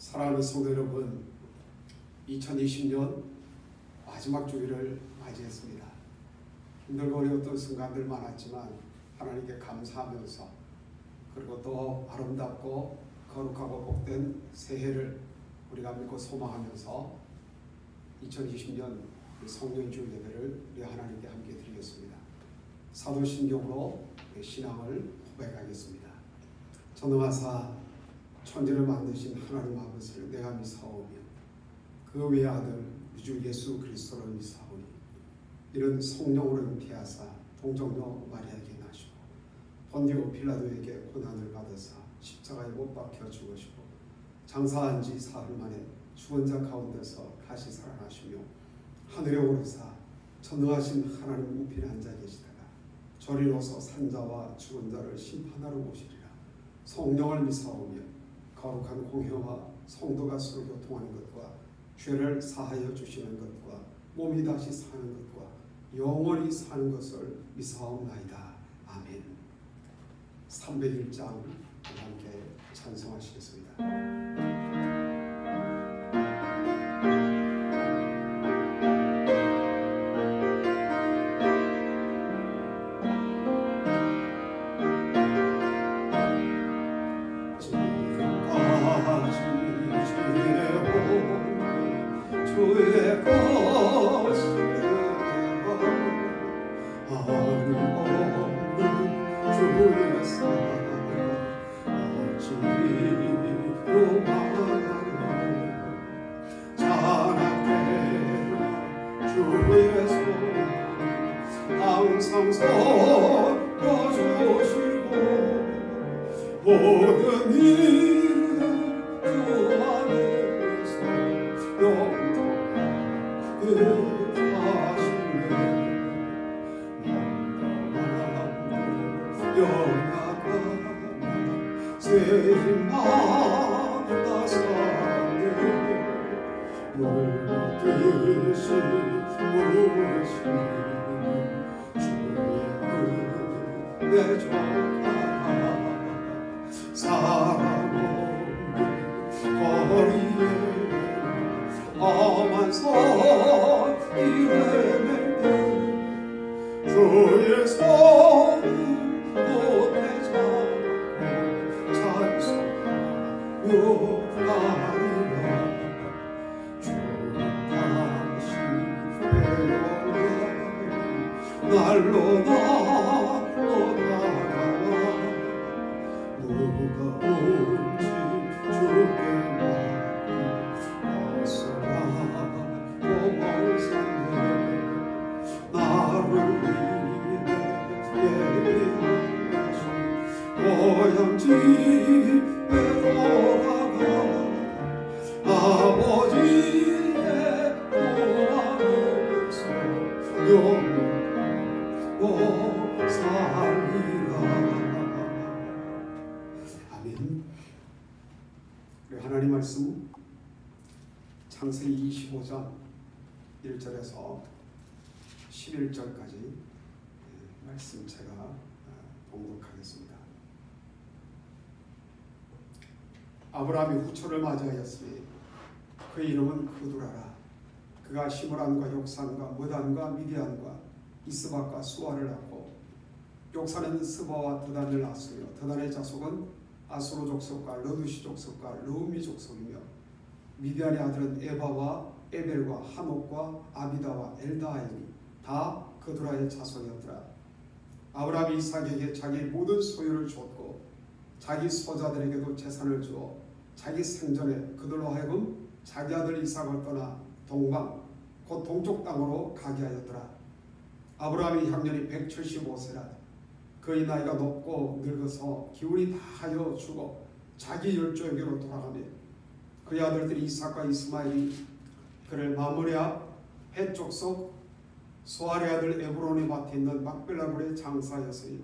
사랑하는 성도 여러분, 2020년 마지막 주일을 맞이했습니다. 힘들고 어려웠던 순간들 많았지만 하나님께 감사하면서, 그리고 또 아름답고 거룩하고 복된 새해를 우리가 믿고 소망하면서 2020년 성령 주일 예배를 우리 하나님께 함께 드리겠습니다. 사도신경으로 신앙을 고백하겠습니다. 전능하사 천지를 만드신 하나님 아버지를 내가 믿사오며 그 외아들 우주 예수 그리스도를 믿사오니 이런 성령으로 잉태하사 동정녀 마리아에게 나시고 본디오 빌라도에게 고난을 받으사 십자가에 못 박혀 죽으시고 장사한 지 사흘 만에 죽은 자 가운데서 다시 살아나시며 하늘에 오르사 전능하신 하나님 우편에 앉아 계시다가 저리로서 산자와 죽은 자를 심판하러 오시리라. 성령을 믿사오며 거룩한 공회와 성도가 서로 교통하는 것과 죄를 사하여 주시는 것과 몸이 다시 사는 것과 영원히 사는 것을 믿사옵나이다. 아멘. 301장 함께 찬송하시겠습니다. 항상 서주시고 모든 일을 주 안에서 영원하게 하시네. 영원하다 새 힘마다 사네. 물듯이 무엇이 내 조카 사랑 없는 거리에 험한 선 길에 맺는 주의 손을 못해 잡고 찬송하며 가리라. 주는 다시 배워라. 날로 무거운지 주께 맡기 어서라. 몸을 삼네 나를 위해 예비하신 고향집에 돌아가 아버지의 품 안에서 영원하고 살리라. 하나님 말씀 창세기 25장 1절에서 11절까지 말씀 제가 봉독하겠습니다. 아브라함이 후초를 맞이하였으니 그의 이름은 그두라라. 그가 시므란과 욕산과 무단과 미디안과 이스박과 수아를 낳고 욕산은 스바와 드단을 낳았으며 드단의 자손은 아수로 족속과 러두시 족속과 르우미 족속이며 미디안의 아들은 에바와 에벨과 한옥과 아비다와 엘다하이니 다 그두라의 자손이었더라. 아브라함이 이삭에게 자기 모든 소유를 주었고 자기 소자들에게도 재산을 주어 자기 생전에 그들로 하여금 자기 아들 이삭을 떠나 동방 곧 동쪽 땅으로 가게 하였더라. 아브라함이 향년이 175세라. 그의 나이가 높고 늙어서 기운이 다하여 죽어 자기 열조에게로 돌아가며 그의 아들들이 이삭과 이스마엘이 그를 마므랴 헷 족속 소알의 아들 에브론의 밭에 있는 막벨라굴에 장사하였으니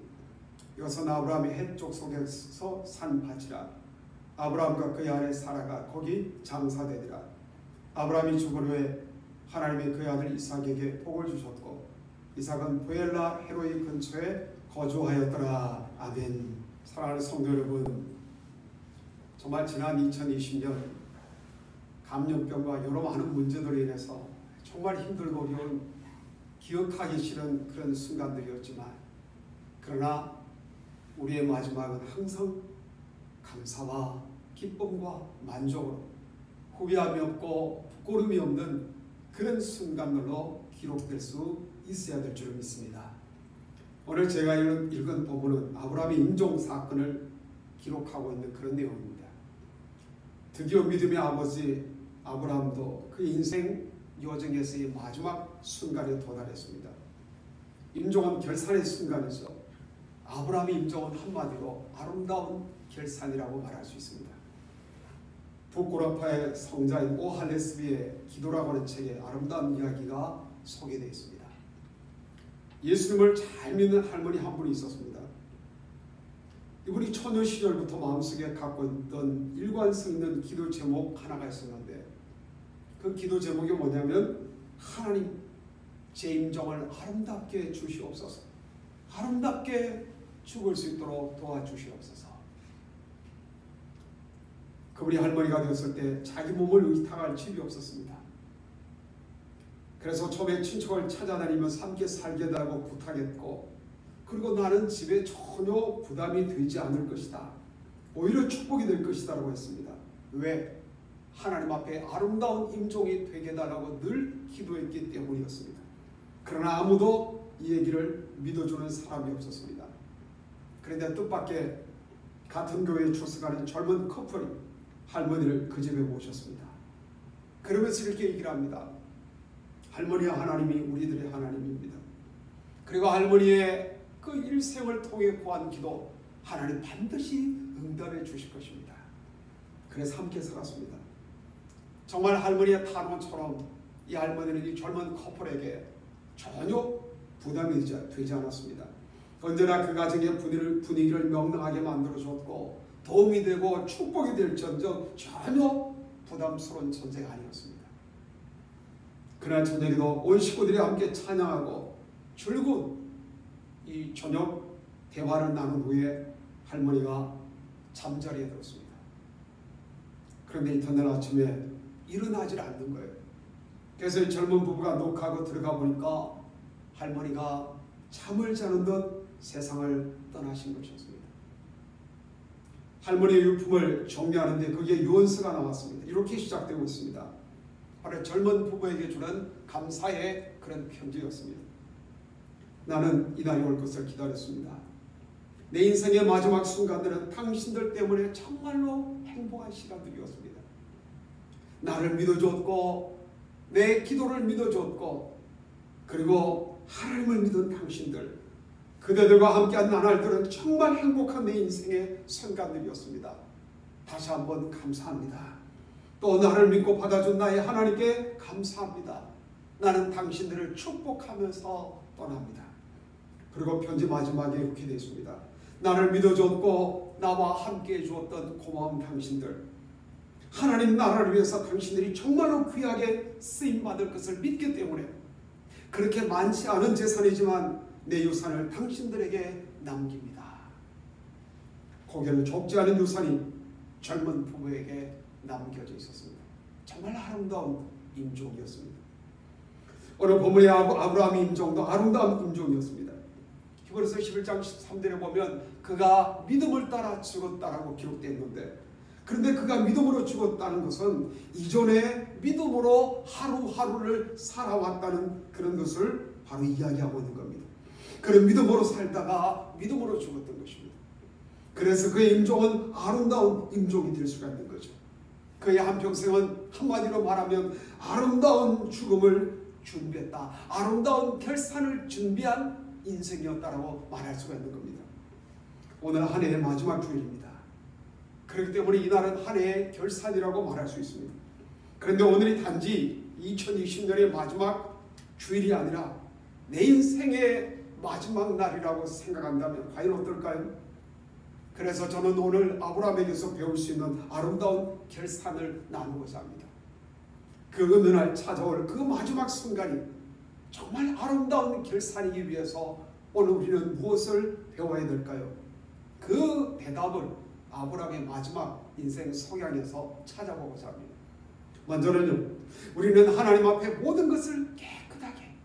이것은 아브라함이 헷 족속에서 산 밭이라. 아브라함과 그의 아내 사라가 거기 장사되리라. 아브라함이 죽은 후에 하나님이 그의 아들 이삭에게 복을 주셨고 이삭은 부엘라 헤로이 근처에 거주하였더라. 아멘. 사랑하는 성도 여러분, 정말 지난 2020년 감염병과 여러 많은 문제들로 인해서 정말 힘들고 어려운 기억하기 싫은 그런 순간들이었지만, 그러나 우리의 마지막은 항상 감사와 기쁨과 만족으로 후회함이 없고 부끄러움이 없는 그런 순간들로 기록될 수 있어야 될 줄 믿습니다. 오늘 제가 읽은 부분은 아브라함의 임종 사건을 기록하고 있는 그런 내용입니다. 드디어 믿음의 아버지 아브라함도 그 인생 여정에서의 마지막 순간에 도달했습니다. 임종은 결산의 순간이죠. 아브라함의 임종은 한마디로 아름다운 결산이라고 말할 수 있습니다. 북구라파의 성자인 오할레스비의 기도라고 하는 책에 아름다운 이야기가 소개되어 있습니다. 예수님을 잘 믿는 할머니 한 분이 있었습니다. 이분이 처녀 시절부터 마음속에 갖고 있던 일관성 있는 기도 제목 하나가 있었는데, 그 기도 제목이 뭐냐면, 하나님 제 임종을 아름답게 주시옵소서, 아름답게 죽을 수 있도록 도와주시옵소서. 그분이 할머니가 되었을 때 자기 몸을 의탁할 집이 없었습니다. 그래서 처음에 친척을 찾아다니면서 함께 살게다고 부탁했고, 그리고 나는 집에 전혀 부담이 되지 않을 것이다, 오히려 축복이 될 것이다 라고 했습니다. 왜? 하나님 앞에 아름다운 임종이 되게 해달라고 늘 기도했기 때문이었습니다. 그러나 아무도 이 얘기를 믿어주는 사람이 없었습니다. 그런데 뜻밖의 같은 교회에 출석하는 젊은 커플이 할머니를 그 집에 모셨습니다. 그러면서 이렇게 얘기를 합니다. 할머니와 하나님이 우리들의 하나님입니다. 그리고 할머니의 그 일생을 통해 구한 기도 하나님 반드시 응답해 주실 것입니다. 그래서 함께 살았습니다. 정말 할머니의 탄원처럼 이 할머니는 이 젊은 커플에게 전혀 부담이 되지 않았습니다. 언제나 그 가정의 분위기를 명랑하게 만들어줬고 도움이 되고 축복이 될지언정 전혀 부담스러운 존재가 아니었습니다. 그날 저녁에도 온 식구들이 함께 찬양하고 즐거운 이 저녁 대화를 나눈 후에 할머니가 잠자리에 들었습니다. 그런데 이튿날 아침에 일어나질 않는 거예요. 그래서 이 젊은 부부가 녹하고 들어가 보니까 할머니가 잠을 자는 듯 세상을 떠나신 것이었습니다. 할머니의 유품을 정리하는데 거기에 유언서가 나왔습니다. 이렇게 시작되고 있습니다. 바로 젊은 부부에게 주는 감사의 그런 편지였습니다. 나는 이날이 올 것을 기다렸습니다. 내 인생의 마지막 순간들은 당신들 때문에 정말로 행복한 시간들이었습니다. 나를 믿어줬고 내 기도를 믿어줬고 그리고 하나님을 믿은 당신들, 그대들과 함께한 나날들은 정말 행복한 내 인생의 순간들이었습니다. 다시 한번 감사합니다. 또 나를 믿고 받아준 나의 하나님께 감사합니다. 나는 당신들을 축복하면서 떠납니다. 그리고 편지 마지막에 이렇게 되어 있습니다. 나를 믿어줬고 나와 함께 해주었던 고마운 당신들, 하나님 나라를 위해서 당신들이 정말로 귀하게 쓰임받을 것을 믿기 때문에 그렇게 많지 않은 재산이지만 내 유산을 당신들에게 남깁니다. 고개를 좁지 않은 유산이 젊은 부부에게 남겨져 있었습니다. 정말 아름다운 임종이었습니다. 오늘 본문의 아브라함의 임종도 아름다운 임종이었습니다. 히브리서 11장 13절에 보면 그가 믿음을 따라 죽었다라고 기록되어 있는데, 그런데 그가 믿음으로 죽었다는 것은 이전에 믿음으로 하루하루를 살아왔다는 그런 것을 바로 이야기하고 있는 겁니다. 그런 믿음으로 살다가 믿음으로 죽었던 것입니다. 그래서 그의 임종은 아름다운 임종이 될 수가 있는 거죠. 그의 한평생은 한마디로 말하면 아름다운 죽음을 준비했다, 아름다운 결산을 준비한 인생이었다라고 말할 수가 있는 겁니다. 오늘 한 해의 마지막 주일입니다. 그렇기 때문에 이날은 한 해의 결산이라고 말할 수 있습니다. 그런데 오늘이 단지 2020년의 마지막 주일이 아니라 내 인생의 마지막 날이라고 생각한다면 과연 어떨까요? 그래서 저는 오늘 아브라함에게서 배울 수 있는 아름다운 결산을 나누고자 합니다. 그 어느 날 찾아올 그 마지막 순간이 정말 아름다운 결산이기 위해서 오늘 우리는 무엇을 배워야 될까요? 그 대답을 아브라함의 마지막 인생 성향에서 찾아보고자 합니다. 먼저는요, 우리는 하나님 앞에 모든 것을 깨끗하게,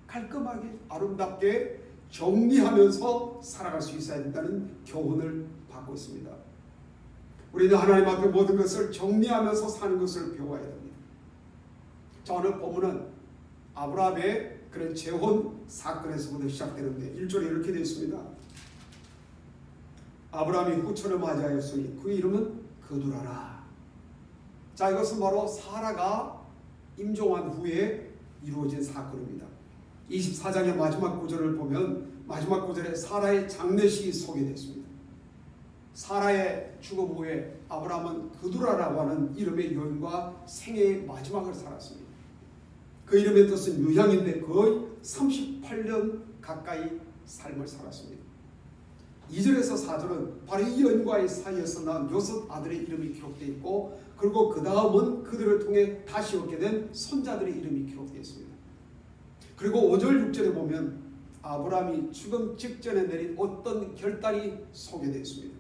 깔끔하게, 아름답게 정리하면서 살아갈 수 있어야 된다는 교훈을 받고 있습니다. 우리는 하나님 앞에 모든 것을 정리하면서 사는 것을 배워야 됩니다. 자, 오늘 본문은 아브라함의 그런 재혼 사건에서부터 시작되는데 1절에 이렇게 되어 있습니다. 아브라함이 후처를 맞이하였으니 그 이름은 그두라라. 자, 이것은 바로 사라가 임종한 후에 이루어진 사건입니다. 24장의 마지막 구절을 보면 마지막 구절에 사라의 장례식이 소개됐습니다. 사라의 죽음 후에 아브라함은 그두라라고 하는 이름의 여인과 생애의 마지막을 살았습니다. 그 이름의 뜻은 유향인데 거의 38년 가까이 삶을 살았습니다. 2절에서 4절은 바로 이 여인과의 사이에서 낳은 6 아들의 이름이 기록되어 있고, 그리고 그 다음은 그들을 통해 다시 얻게 된 손자들의 이름이 기록되어 있습니다. 그리고 5절 6절에 보면 아브라함이 죽음 직전에 내린 어떤 결단이 소개되어 있습니다.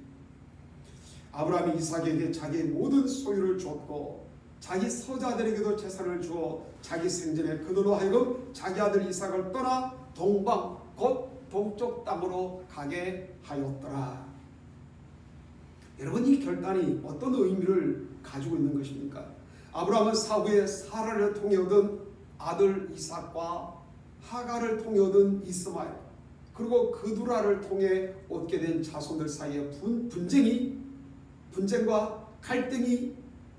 아브라함이 이삭에게 자기의 모든 소유를 주었고 자기 서자들에게도 재산을 주어 자기 생전에 그들로 하여금 자기 아들 이삭을 떠나 동방 곧 동쪽 땅으로 가게 하였더라. 여러분, 이 결단이 어떤 의미를 가지고 있는 것입니까? 아브라함은 사후에 사라를 통해 얻은 아들 이삭과 하가를 통해 얻은 이스마엘, 그리고 그두라를 통해 얻게 된 자손들 사이에 분쟁과 갈등이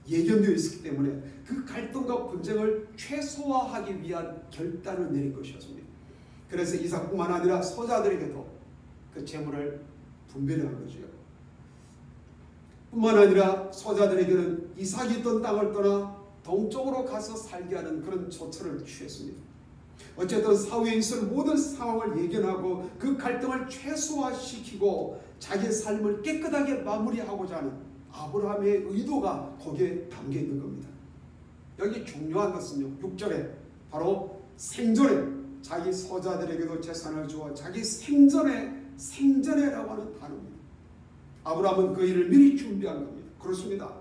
예견되어 있었기 때문에 그 갈등과 분쟁을 최소화하기 위한 결단을 내린 것이었습니다. 그래서 이삭뿐만 아니라 서자들에게도 그 재물을 분배한 거죠. 뿐만 아니라 서자들에게는 이삭이 있던 땅을 떠나 동쪽으로 가서 살게 하는 그런 조처를 취했습니다. 어쨌든 사후에 있을 모든 상황을 예견하고 그 갈등을 최소화시키고 자기의 삶을 깨끗하게 마무리하고자 하는 아브라함의 의도가 거기에 담겨 있는 겁니다. 여기 중요한 것은요, 6절에 바로 생전에 자기 서자들에게도 재산을 주어 자기 생전에라고 하는 단어입니다. 아브라함은 그 일을 미리 준비한 겁니다. 그렇습니다.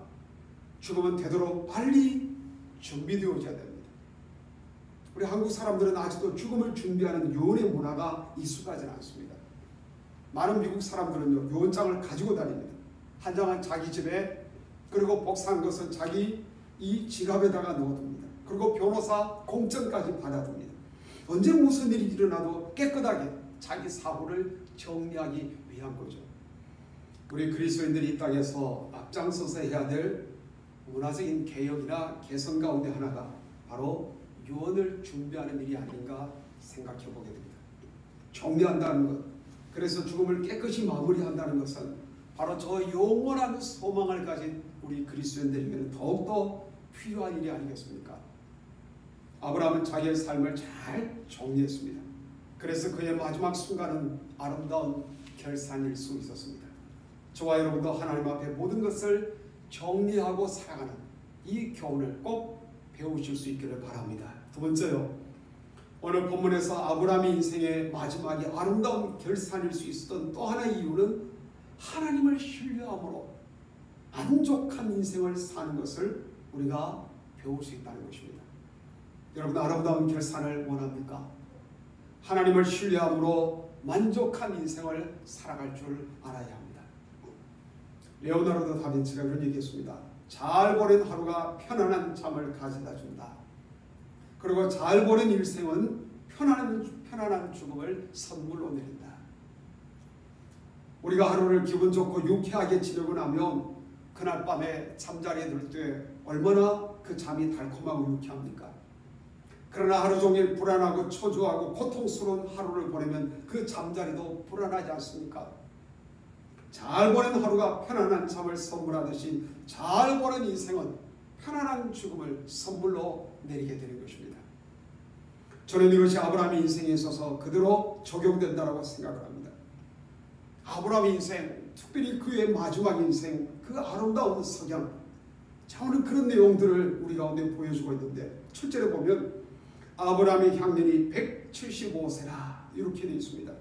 죽으면 되도록 빨리 준비되어져야 됩니다. 우리 한국 사람들은 아직도 죽음을 준비하는 유언의 문화가 익숙하지 않습니다. 많은 미국 사람들은요, 유언장을 가지고 다닙니다. 한 장은 자기 집에, 그리고 복사한 것은 자기 이 지갑에다가 넣어둡니다. 그리고 변호사 공천까지 받아둡니다. 언제 무슨 일이 일어나도 깨끗하게 자기 사고를 정리하기 위한 거죠. 우리 그리스도인들이 이 땅에서 앞장서서 해야 될 문화적인 개혁이나 개선 가운데 하나가 바로 유언을 준비하는 일이 아닌가 생각해 보게 됩니다. 정리한다는 것, 그래서 죽음을 깨끗이 마무리한다는 것은 바로 저 영원한 소망을 가진 우리 그리스도인들에게는 더욱더 필요한 일이 아니겠습니까? 아브라함은 자기의 삶을 잘 정리했습니다. 그래서 그의 마지막 순간은 아름다운 결산일 수 있었습니다. 저와 여러분도 하나님 앞에 모든 것을 정리하고 살아가는 이 교훈을 꼭 배우실 수 있기를 바랍니다. 두 번째요, 오늘 본문에서 아브라함의 인생의 마지막이 아름다운 결산일 수 있었던 또 하나의 이유는 하나님을 신뢰함으로 만족한 인생을 사는 것을 우리가 배울 수 있다는 것입니다. 여러분, 아름다운 결산을 원합니까? 하나님을 신뢰함으로 만족한 인생을 살아갈 줄 알아야 합니다. 레오나르도 다빈치가 그런 얘기했습니다. 잘 보낸 하루가 편안한 잠을 가져다 준다. 그리고 잘 보낸 일생은 편안한 죽음을 선물로 내린다. 우리가 하루를 기분 좋고 유쾌하게 지내고 나면 그날 밤에 잠자리에 들 때 얼마나 그 잠이 달콤하고 유쾌합니까? 그러나 하루 종일 불안하고 초조하고 고통스러운 하루를 보내면 그 잠자리도 불안하지 않습니까? 잘 보낸 하루가 편안한 잠을 선물하듯이 잘 보낸 인생은 편안한 죽음을 선물로 내리게 되는 것입니다. 저는 이것이 아브라함의 인생에 있어서 그대로 적용된다고 생각을 합니다. 아브라함의 인생, 특별히 그의 마지막 인생, 그 아름다운 석양, 자, 오늘 그런 내용들을 우리 가운데 보여주고 있는데, 첫째로 보면 아브라함의 향년이 175세라 이렇게 되어 있습니다.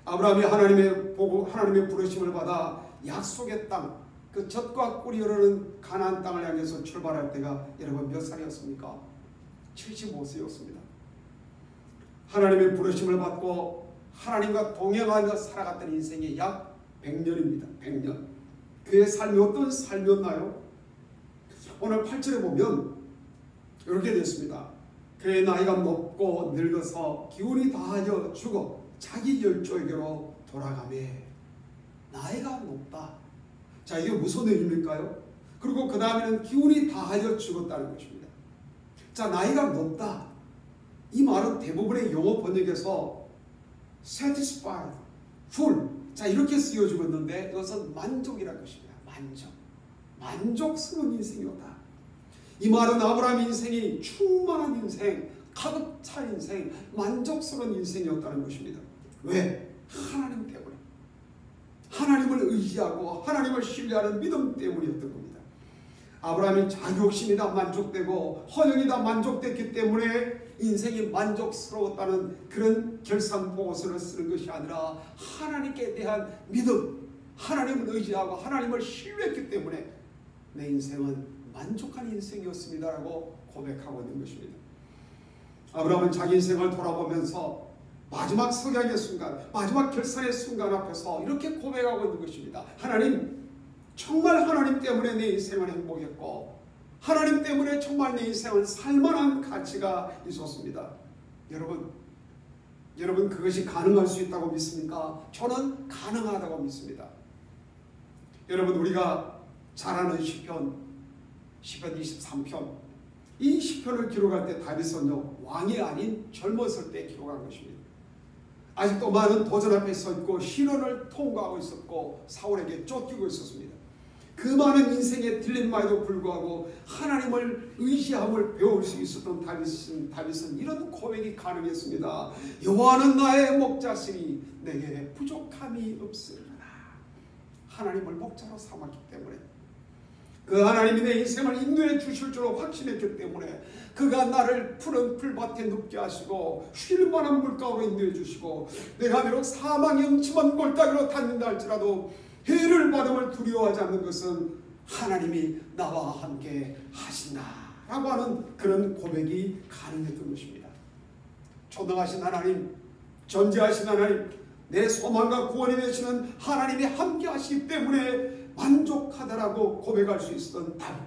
아브라함이 하나님의 부르심을 받아 약속의 땅, 그 젖과 꿀이 흐르는 가나안 땅을 향해서 출발할 때가 여러분 몇 살이었습니까? 75세였습니다. 하나님의 부르심을 받고 하나님과 동행하며 살아갔던 인생이 약 100년입니다. 100년. 그의 삶이 어떤 삶이었나요? 오늘 8절에 보면 이렇게 됐습니다. 그의 나이가 높고 늙어서 기운이 다하여 죽어 자기 열조에게로 돌아가매. 나이가 높다. 자, 이게 무슨 의미일까요? 그리고 그 다음에는 기운이 다하여 죽었다는 것입니다. 자, 나이가 높다. 이 말은 대부분의 영어 번역에서 satisfied, full, 자 이렇게 쓰여지고 있는데 이것은 만족이라는 것입니다. 만족스러운 인생이었다. 이 말은 아브라함 인생이 충만한 인생, 가득 차 인생, 만족스러운 인생이었다는 것입니다. 왜? 하나님 때문에. 하나님을 의지하고 하나님을 신뢰하는 믿음 때문이었던 겁니다. 아브라함이 자기 욕심이 다 만족되고 허영이 다 만족됐기 때문에 인생이 만족스러웠다는 그런 결산보고서를 쓰는 것이 아니라 하나님께 대한 믿음, 하나님을 의지하고 하나님을 신뢰했기 때문에 내 인생은 만족한 인생이었습니다라고 고백하고 있는 것입니다. 아브라함은 자기 인생을 돌아보면서 마지막 석양의 순간, 마지막 결산의 순간 앞에서 이렇게 고백하고 있는 것입니다. 하나님, 정말 하나님 때문에 내 인생은 행복했고 하나님 때문에 정말 내 인생은 살만한 가치가 있었습니다. 여러분 그것이 가능할 수 있다고 믿습니까? 저는 가능하다고 믿습니다. 여러분 우리가 잘 아는 시편 23편, 이 시편을 기록할 때 다윗은요 왕이 아닌 젊었을 때 기록한 것입니다. 아직도 많은 도전 앞에 서 있고 시련을 통과하고 있었고 사울에게 쫓기고 있었습니다. 그 많은 인생의 딜레마에도 불구하고 하나님을 의지함을 배울 수 있었던 다윗은 이런 고백이 가능했습니다. 여호와는 나의 목자시니 내게 부족함이 없으리라. 하나님을 목자로 삼았기 때문에, 그 하나님이 내 인생을 인도해 주실 줄로 확신했기 때문에 그가 나를 푸른 풀밭에 눕게 하시고 쉴 만한 물가로 인도해 주시고 내가 비록 사망의 음침한 골짜기로 닿는다 할지라도 해를 받음을 두려워하지 않는 것은 하나님이 나와 함께 하신다라고 하는 그런 고백이 가능했던 것입니다. 초등하신 하나님, 전지하신 하나님, 내 소망과 구원이 되시는 하나님이 함께 하시기 때문에 만족하다라고 고백할 수 있었던 다윗.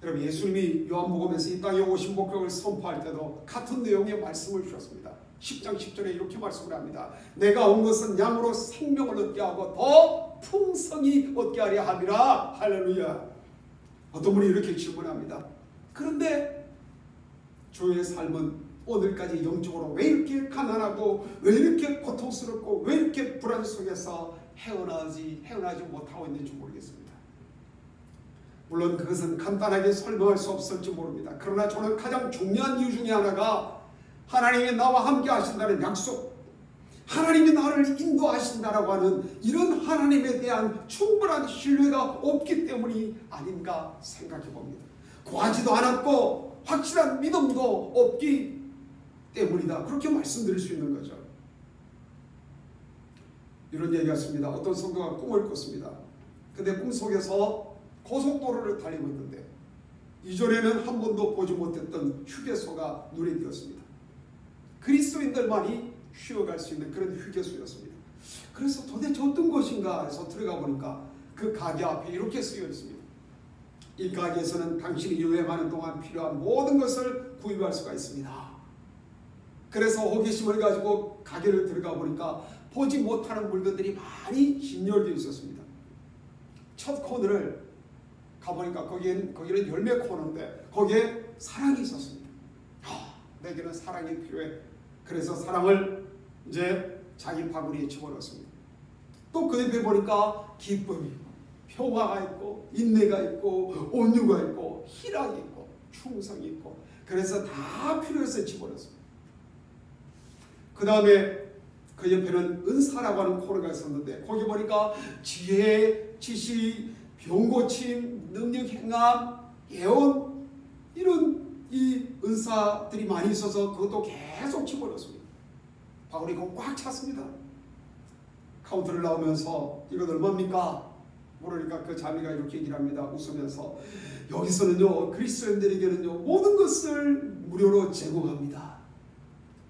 여러분 예수님이 요한복음에서 이 땅에 오신 목적을 선포할 때도 같은 내용의 말씀을 주셨습니다. 10장 10절에 이렇게 말씀을 합니다. 내가 온 것은 양으로 생명을 얻게 하고 더 풍성히 얻게 하려 함이라. 할렐루야. 어떤 분이 이렇게 질문합니다. 그런데 주의 삶은 오늘까지 영적으로 왜 이렇게 가난하고 왜 이렇게 고통스럽고 왜 이렇게 불안 속에서 헤어나지 못하고 있는지 모르겠습니다. 물론 그것은 간단하게 설명할 수 없을지 모릅니다. 그러나 저는 가장 중요한 이유 중에 하나가 하나님이 나와 함께 하신다는 약속, 하나님이 나를 인도하신다라고 하는 이런 하나님에 대한 충분한 신뢰가 없기 때문이 아닌가 생각해 봅니다. 구하지도 않았고 확실한 믿음도 없기 때문이다. 그렇게 말씀드릴 수 있는 거죠. 이런 얘기였습니다. 어떤 성도가 꿈을 꿨습니다. 근데 꿈속에서 고속도로를 달리고 있는데 이전에는 한 번도 보지 못했던 휴게소가 눈에 띄었습니다. 그리스도인들만이 쉬어갈 수 있는 그런 휴게소였습니다. 그래서 도대체 어떤 곳인가 해서 들어가 보니까 그 가게 앞에 이렇게 쓰여 있습니다. 이 가게에서는 당신이 여행하는 동안 필요한 모든 것을 구입할 수가 있습니다. 그래서 호기심을 가지고 가게를 들어가 보니까 보지 못하는 물건들이 많이 진열되어 있었습니다. 첫 코너를 가보니까 거기는 열매 코너인데 거기에 사랑이 있었습니다. 내게는 사랑이 필요해. 그래서 사랑을 이제 자기 바구니에 집어넣었습니다. 또 그 옆에 보니까 기쁨이 있고 평화가 있고 인내가 있고 온유가 있고 희락이 있고 충성이 있고 그래서 다 필요해서 집어넣었습니다. 그 다음에 그 옆에는 은사라고 하는 코너가 있었는데 거기 보니까 지혜, 지식, 병고침, 능력 행함, 예언 이런 이 은사들이 많이 있어서 그것도 계속 집어넣었습니다. 바구니가 꽉 찼습니다. 카운터를 나오면서 이건 얼마입니까? 모르니까 그 자매가 이렇게 얘기를 합니다. 웃으면서 여기서는요 그리스도인들에게는요 모든 것을 무료로 제공합니다.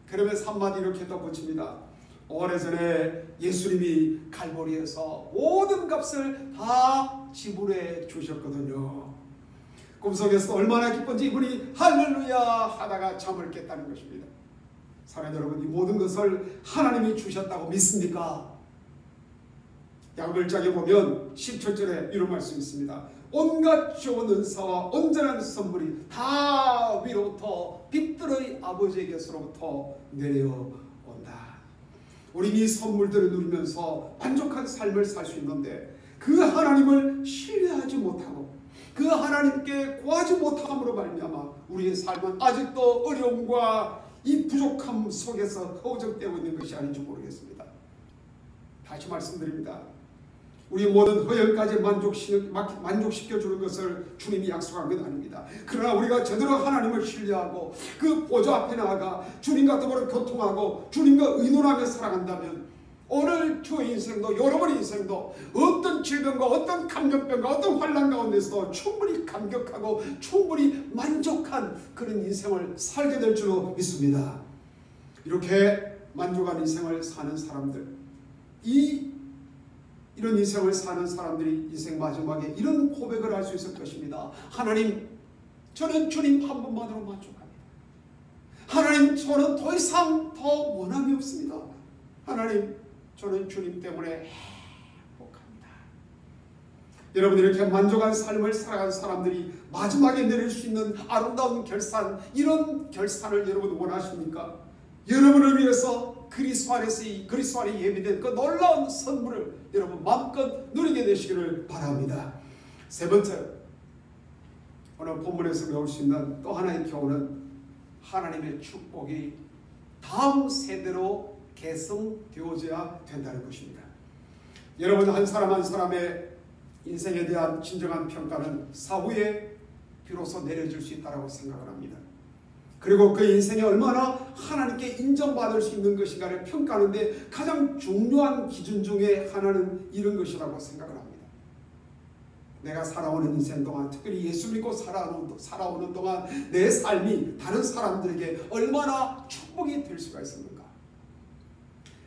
그러면서 한마디 이렇게 덧붙입니다. 오래전에 예수님이 갈보리에서 모든 값을 다 지불해 주셨거든요. 꿈속에서 얼마나 기쁜지 이분이 할렐루야 하다가 잠을 깼다는 것입니다. 사랑하는 여러분, 이 모든 것을 하나님이 주셨다고 믿습니까? 야고보장에 보면 17절에 이런 말씀이 있습니다. 온갖 좋은 은사와 온전한 선물이 다 위로부터 빛들의 아버지에게서로부터 내려온다. 우리 이 선물들을 누리면서 만족한 삶을 살 수 있는데 그 하나님을 신뢰하지 못하고 그 하나님께 구하지 못함으로 말미암아 우리의 삶은 아직도 어려움과 이 부족함 속에서 허우적대고 있는 것이 아닌지 모르겠습니다. 다시 말씀드립니다. 우리 모든 허영까지 만족시켜주는 것을 주님이 약속한 건 아닙니다. 그러나 우리가 제대로 하나님을 신뢰하고 그 보좌 앞에 나아가 주님과 더불어 교통하고 주님과 의논하며 살아간다면 오늘 저의 인생도 여러분의 인생도 어떤 질병과 어떤 감염병과 어떤 환난 가운데서도 충분히 감격하고 충분히 만족한 그런 인생을 살게 될 줄로 믿습니다. 이렇게 만족한 인생을 사는 사람들, 이런 인생을 사는 사람들이 인생 마지막에 이런 고백을 할 수 있을 것입니다. 하나님, 저는 주님 한 분만으로 만족합니다. 하나님, 저는 더 이상 더 원함이 없습니다. 하나님, 저는 주님 때문에 행복합니다. 여러분, 이렇게 만족한 삶을 살아간 사람들이 마지막에 내릴 수 있는 아름다운 결산, 이런 결산을 여러분 원하십니까? 여러분을 위해서 그리스도 안에 예비된 그 놀라운 선물을 여러분 마음껏 누리게 되시기를 바랍니다. 세 번째, 오늘 본문에서 배울 수 있는 또 하나의 교훈은 하나님의 축복이 다음 세대로 계승되어져야 된다는 것입니다. 여러분, 한 사람 한 사람의 인생에 대한 진정한 평가는 사후에 비로소 내려질 수 있다고 생각을 합니다. 그리고 그 인생이 얼마나 하나님께 인정받을 수 있는 것인가를 평가하는데 가장 중요한 기준 중에 하나는 이런 것이라고 생각을 합니다. 내가 살아오는 인생 동안, 특별히 예수 믿고 살아오는 동안 내 삶이 다른 사람들에게 얼마나 축복이 될 수가 있습니까?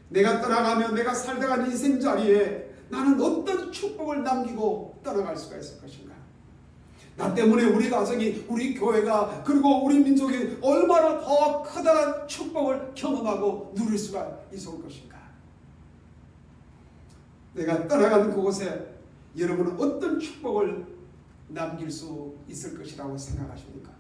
내가 떠나가면 내가 살다간 인생 자리에 나는 어떤 축복을 남기고 떠나갈 수가 있을 것인가? 나 때문에 우리 가정이, 우리 교회가, 그리고 우리 민족이 얼마나 더 커다란 축복을 경험하고 누릴 수가 있을 것인가? 내가 떠나가는 그곳에 여러분은 어떤 축복을 남길 수 있을 것이라고 생각하십니까?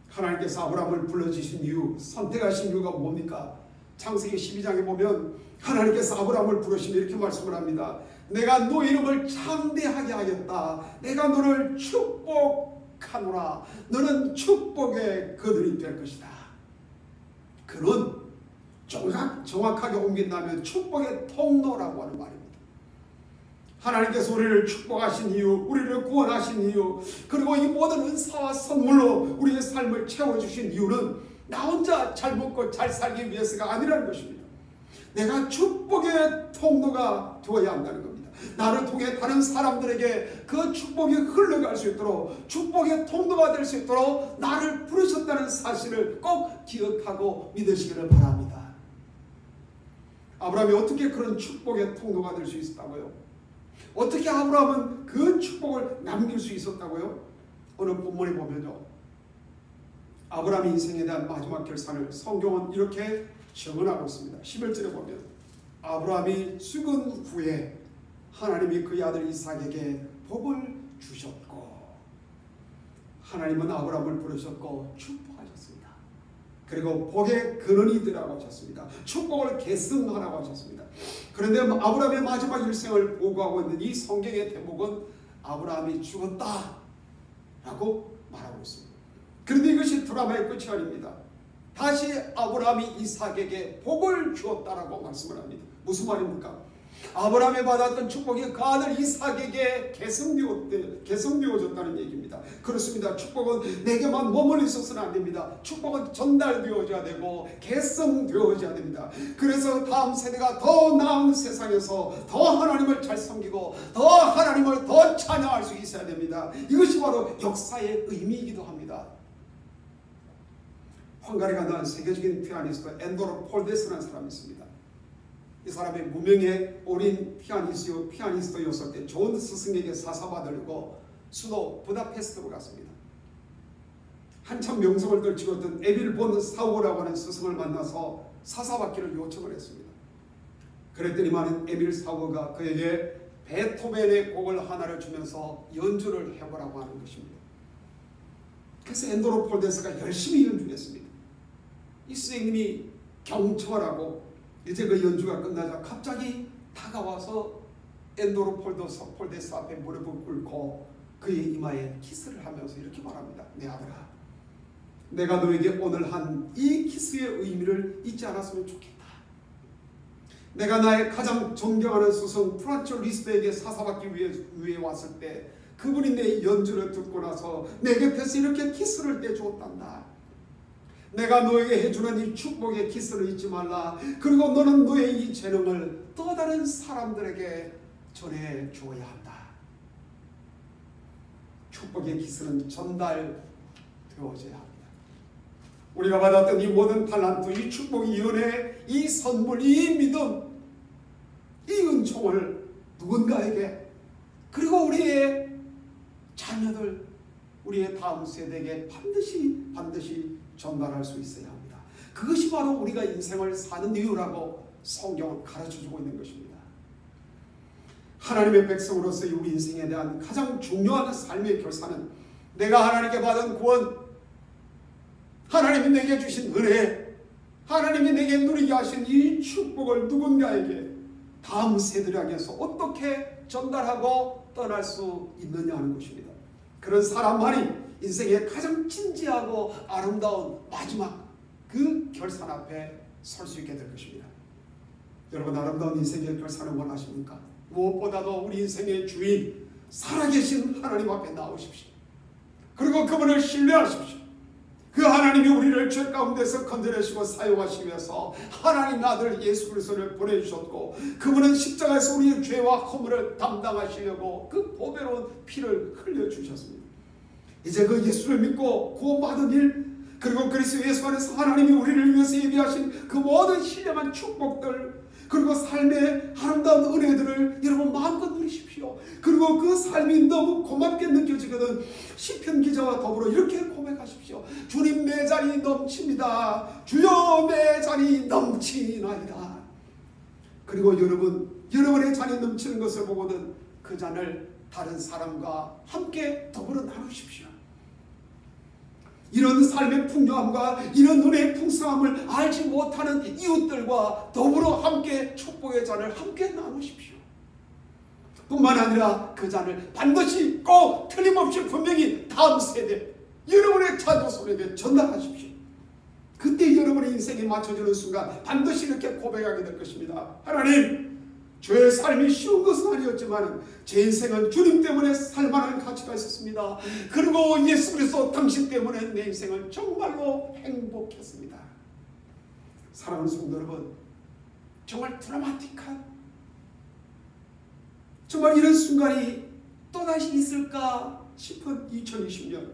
하나님께서 아브라함을 불러주신 이유, 선택하신 이유가 뭡니까? 창세기 12장에 보면 하나님께서 아브라함을 부르시며 이렇게 말씀을 합니다. 내가 너 이름을 장대하게 하겠다. 내가 너를 축복하노라. 너는 축복의 그들이 될 것이다. 그는 정확하게 옮긴다면 축복의 통로라고 하는 말입니다. 하나님께서 우리를 축복하신 이유, 우리를 구원하신 이유, 그리고 이 모든 은사와 선물로 우리의 삶을 채워주신 이유는 나 혼자 잘 먹고 잘 살기 위해서가 아니라는 것입니다. 내가 축복의 통로가 되어야 한다는 겁니다. 나를 통해 다른 사람들에게 그 축복이 흘러갈 수 있도록, 축복의 통로가 될 수 있도록 나를 부르셨다는 사실을 꼭 기억하고 믿으시기를 바랍니다. 아브라함이 어떻게 그런 축복의 통로가 될 수 있었다고요? 어떻게 아브라함은 그 축복을 남길 수 있었다고요? 오늘 본문에 보면요, 아브라함의 인생에 대한 마지막 결산을 성경은 이렇게 증언하고 있습니다. 11절에 보면 아브라함이 죽은 후에 하나님이 그의 아들 이삭에게 복을 주셨고, 하나님은 아브라함을 부르셨고 축복하셨습니다. 그리고 복의 근원이 되라고 하셨습니다. 축복을 계승하라고 하셨습니다. 그런데 아브라함의 마지막 일생을 보고하고 있는 이 성경의 대목은 아브라함이 죽었다 라고 말하고 있습니다. 그런데 이것이 드라마의 끝이 아닙니다. 다시 아브라함이 이삭에게 복을 주었다라고 말씀을 합니다. 무슨 말입니까? 아브라함이 받았던 축복이 그 아들 이삭에게 계승되어졌다는 얘기입니다. 그렇습니다. 축복은 내게만 머물러 있어서는 안 됩니다. 축복은 전달되어져야 되고 계승되어져야 됩니다. 그래서 다음 세대가 더 나은 세상에서 더 하나님을 잘 섬기고 더 하나님을 더 찬양할 수 있어야 됩니다. 이것이 바로 역사의 의미이기도 합니다. 헝가리가 낳은 세계적인 피아니스트 엔도르 폴데스라는 사람이 있습니다. 이 사람이 무명의 어린 피아니스트였을 때 좋은 스승에게 사사받으려고 수도 부다페스트로 갔습니다. 한참 명성을 떨치고 있던 에빌 본 사우라고 하는 스승을 만나서 사사받기를 요청을 했습니다. 그랬더니만 에빌 사우가 그에게 베토벤의 곡을 하나를 주면서 연주를 해보라고 하는 것입니다. 그래서 엔도르 폴데스가 열심히 연주했습니다. 이 선생님이 경청을 하고 이제 그 연주가 끝나자 갑자기 다가와서 엔도르 폴데스 앞에 무릎을 꿇고 그의 이마에 키스를 하면서 이렇게 말합니다. 내 아들아, 내가 너에게 오늘 한 이 키스의 의미를 잊지 않았으면 좋겠다. 내가 나의 가장 존경하는 스승 프란츠 리스트에게 사사받기 위해 왔을 때 그분이 내 연주를 듣고 나서 내 곁에서 이렇게 키스를 떼주었단다. 내가 너에게 해주는 이 축복의 키스를 잊지 말라. 그리고 너는 너의 이 재능을 또 다른 사람들에게 전해주어야 한다. 축복의 키스는 전달되어져야 합니다. 우리가 받았던 이 모든 탈란트, 이 축복, 이 은혜, 이 선물, 이 믿음, 이 은총을 누군가에게, 그리고 우리의 자녀들, 우리의 다음 세대에게 반드시 전달할 수 있어야 합니다. 그것이 바로 우리가 인생을 사는 이유라고 성경은 가르쳐주고 있는 것입니다. 하나님의 백성으로서의 우리 인생에 대한 가장 중요한 삶의 결산은 내가 하나님께 받은 구원, 하나님이 내게 주신 은혜, 하나님이 내게 누리게 하신 이 축복을 누군가에게, 다음 세대에게서 어떻게 전달하고 떠날 수 있느냐 하는 것입니다. 그런 사람만이 인생의 가장 진지하고 아름다운 마지막 그 결산 앞에 설 수 있게 될 것입니다. 여러분, 아름다운 인생의 결산을 원하십니까? 무엇보다도 우리 인생의 주인 살아계신 하나님 앞에 나오십시오. 그리고 그분을 신뢰하십시오. 그 하나님이 우리를 죄 가운데서 건져내시고 사용하시기 위해서 하나님 아들 예수 그리스도를 보내주셨고, 그분은 십자가에서 우리의 죄와 허물을 담당하시려고 그 보배로운 피를 흘려주셨습니다. 이제 그 예수를 믿고 구원받은 일, 그리고 그리스도 예수 안에서 하나님이 우리를 위해서 예비하신 그 모든 신령한 축복들, 그리고 삶의 아름다운 은혜들을 여러분 마음껏 누리십시오. 그리고 그 삶이 너무 고맙게 느껴지거든 시편 기자와 더불어 이렇게 고백하십시오. 주님, 내 잔이 넘칩니다. 주여, 내 잔이 넘치나이다. 그리고 여러분의 잔이 넘치는 것을 보고는 그 잔을 다른 사람과 함께 더불어 나누십시오. 이런 삶의 풍요함과 이런 은혜의 풍성함을 알지 못하는 이웃들과 더불어 함께 축복의 잔을 함께 나누십시오. 뿐만 아니라 그 잔을 반드시 꼭 틀림없이 분명히 다음 세대 여러분의 자녀손에게 전달하십시오. 그때 여러분의 인생이 맞춰지는 순간 반드시 이렇게 고백하게 될 것입니다. 하나님, 저의 삶이 쉬운 것은 아니었지만 제 인생은 주님 때문에 살만한 가치가 있었습니다. 그리고 예수 그리스도 당신 때문에 내 인생은 정말로 행복했습니다. 사랑하는 성도 여러분, 정말 드라마틱한, 정말 이런 순간이 또다시 있을까 싶은 2020년,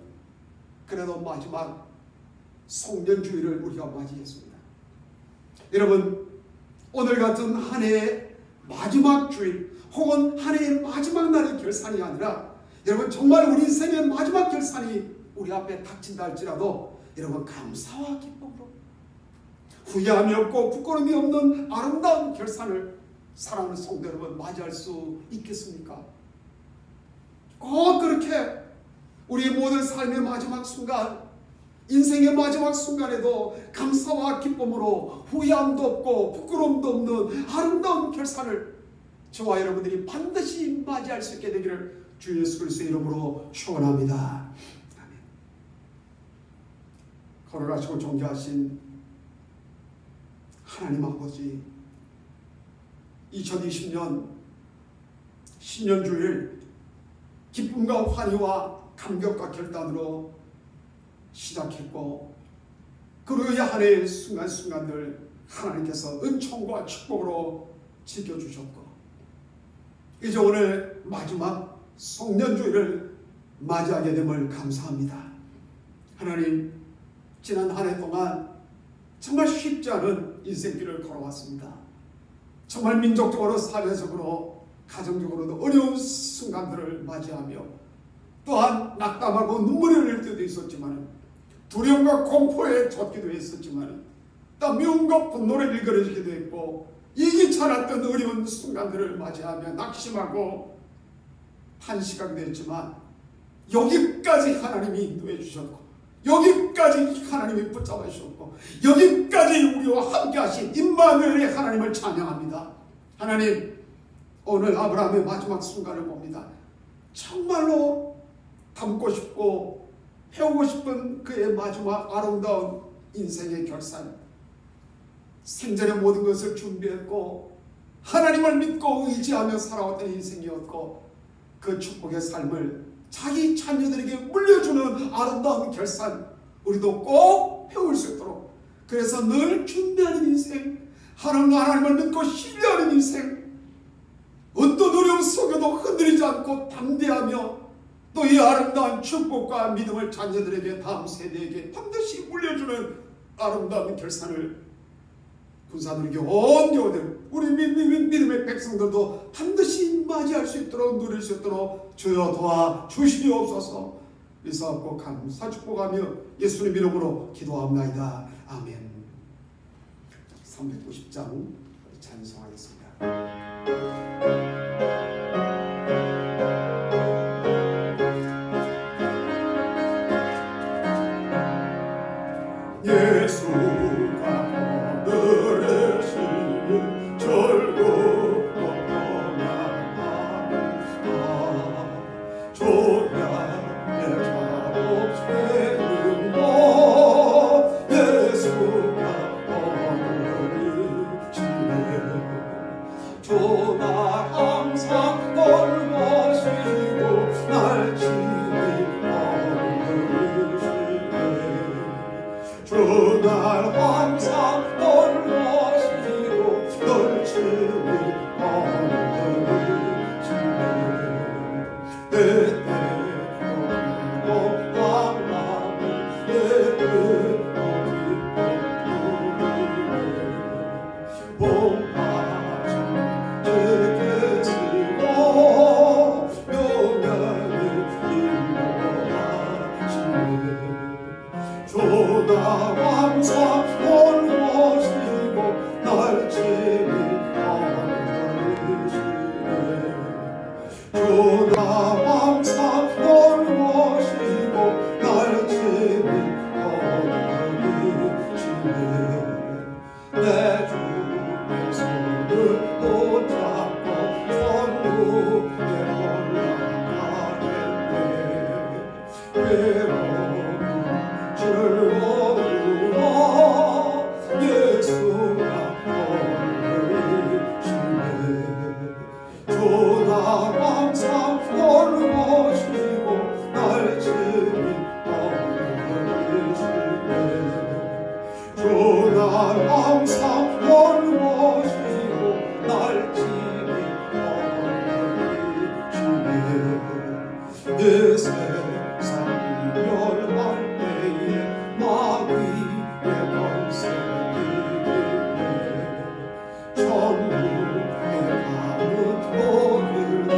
그래도 마지막 송년주일을 우리가 맞이했습니다. 여러분, 오늘 같은 한 해의 마지막 주일 혹은 한 해의 마지막 날의 결산이 아니라 여러분 정말 우리 인생의 마지막 결산이 우리 앞에 닥친다 할지라도 여러분 감사와 기쁨으로 후회함이 없고 부끄러움이 없는 아름다운 결산을 사랑하는 성도 여러분 맞이할 수 있겠습니까? 꼭 그렇게 우리 모든 삶의 마지막 순간, 인생의 마지막 순간에도 감사와 기쁨으로 후회함도 없고 부끄러움도 없는 아름다운 결산을 저와 여러분들이 반드시 맞이할 수 있게 되기를 주 예수 그리스도의 이름으로 축원합니다. 아멘. 걸어가시고 존귀하신 하나님 아버지, 2020년 신년주일 기쁨과 환희와 감격과 결단으로 시작했고, 그리고 이 한 해의 순간순간들 하나님께서 은총과 축복으로 지켜주셨고, 이제 오늘 마지막 송년주일을 맞이하게 됨을 감사합니다. 하나님, 지난 한 해 동안 정말 쉽지 않은 인생길을 걸어왔습니다. 정말 민족적으로, 사회적으로, 가정적으로도 어려운 순간들을 맞이하며, 또한 낙담하고 눈물이 흘릴 때도 있었지만, 두려움과 공포에 젖기도 했었지만, 또 미움과 분노를 일그러지기도 했고, 이기지 않았던 어려운 순간들을 맞이하며 낙심하고 탄식하기도 했지만, 여기까지 하나님이 인도해 주셨고, 여기까지 하나님이 붙잡아 주셨고, 여기까지 우리와 함께 하신 임마누엘의 하나님을 찬양합니다. 하나님, 오늘 아브라함의 마지막 순간을 봅니다. 정말로 담고 싶고 배우고 싶은 그의 마지막 아름다운 인생의 결산, 생전의 모든 것을 준비했고 하나님을 믿고 의지하며 살아왔던 인생이었고, 그 축복의 삶을 자기 자녀들에게 물려주는 아름다운 결산, 우리도 꼭 배울 수 있도록, 그래서 늘 준비하는 인생, 하나님을 믿고 신뢰하는 인생, 어떤 어려움 속에도 흔들리지 않고 담대하며 또 이 아름다운 축복과 믿음을 자녀들에게, 다음 세대에게 반드시 물려주는 아름다운 결산을 군사들에게, 온 교회들, 우리 믿음의 백성들도 반드시 맞이할 수 있도록, 누릴 수 있도록 주여 도와주시옵소서. 이사옵고 감사 축복하며 예수님 이름으로 기도합나이다. 아멘. 390장 찬송하겠습니다. 예수가 거느리시는 절고 떠나가리라. 조량의 작업되는 것 예수가 거느리시네. 조나 항상 널 모시고 날 지니 주날 항상 널 모시고 널 치니 거느리시네. 때때로 강남을 때때로 기뻐 봄맞이 제게 쓰고 명예를 인도하시네. 조나 왕사 널 모시고 날 지니 거느리시네. 조나 왕사 널 모시고 날 지니 거느리시네. 내 주의 손을 붙잡고 천국에 올라가겠네. 외로운 즐거우나 예수가 거느리시네. 조나 왕사 널 모시고 날 지니 거느리시네. 조나 왕사 널 모시고 날 지니 거느리시네. 내 세상이 멸할 때에 마귀의 권세이기에 천국에 가는 오늘도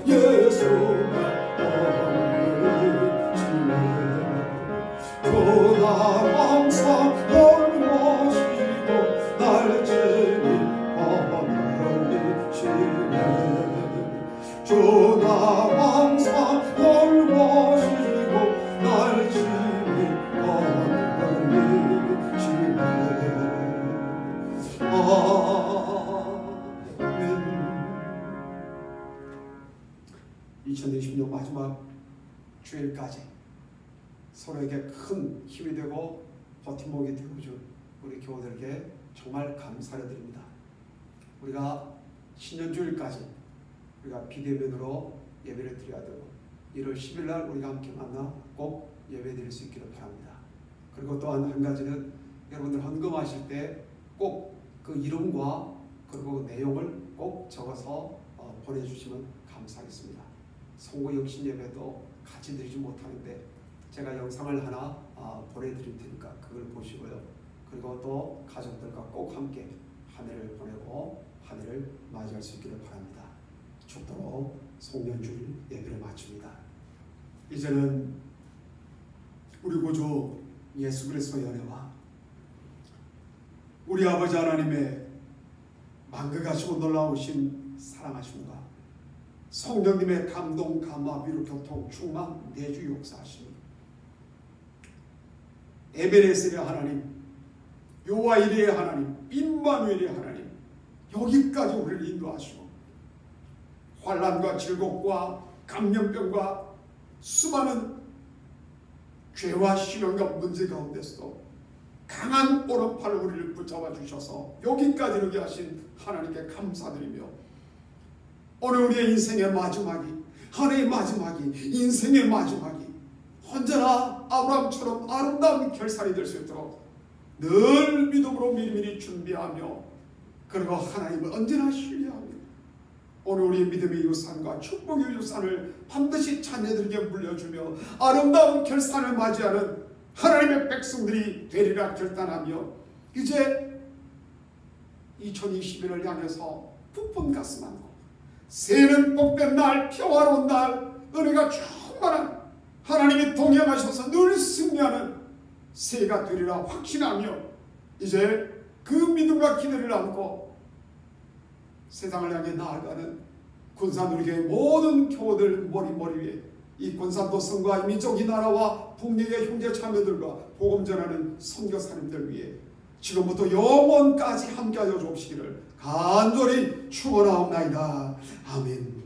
예수가 거느리시네. 조나 왕사 널 모시고 날 지니 거느리시네. 조나 왕사 널 모시고 날 지니 거느리시네. 아멘. 2020년 마지막 주일까지 서로에게 큰 힘이 되고 버팀목이 되어준 우리 교우들에게 정말 감사를 드립니다. 우리가 신년주일까지 우리가 비대면으로 예배를 드려야 되고 1월 10일 날 우리가 함께 만나 꼭 예배 드릴 수 있기를 바랍니다. 그리고 또한 한 가지는 여러분들 헌금하실 때 꼭 그 이름과 그리고 내용을 꼭 적어서 보내주시면 감사하겠습니다. 송구영신 예배도 같이 드리지 못하는데 제가 영상을 하나 보내드릴 테니까 그걸 보시고요. 그리고 또 가족들과 꼭 함께 한 해를 보내고 한 해를 맞이할 수 있기를 바랍니다. 축도로 송년주일 예배를 마칩니다. 이제는 우리 구주 예수 그리스도의 은혜와 우리 아버지 하나님의 만극하시고 놀라우신 사랑하심과 성령님의 감동, 감화, 위로, 교통, 충만, 내주 역사하심, 에베네셀의 하나님, 요아일의 하나님, 임마누엘의 하나님, 여기까지 우리를 인도하시고 환난과 질곡과 감염병과 수많은 죄와 시련과 문제 가운데서도 강한 오른팔을 우리를 붙잡아 주셔서 여기까지 이르게 하신 하나님께 감사드리며 오늘 우리의 인생의 마지막이, 한 해의 마지막이, 인생의 마지막이 언제나 아브라함처럼 아름다운 결산이 될 수 있도록 늘 믿음으로 미리미리 준비하며 그리고 하나님을 언제나 신뢰하며 오늘 우리의 믿음의 유산과 축복의 유산을 반드시 자녀들에게 물려주며 아름다운 결산을 맞이하는 하나님의 백성들이 되리라 결단하며 이제 2021을 향해서 부푼 가슴 안고 새해는 복된 날, 평화로운 날, 은혜가 충만한 하나님이 동행하셔서 늘 승리하는 새해가 되리라 확신하며 이제 그 믿음과 기대를 안고 세상을 향해 나아가는 군산우리교회 모든 교우들 머리 위에 이 군산도성과 민족 이 나라와 북녘의 형제 자매들과 복음 전하는 선교사님들 위해 지금부터 영원까지 함께하여 주옵시기를 간절히 축원하옵나이다. 아멘.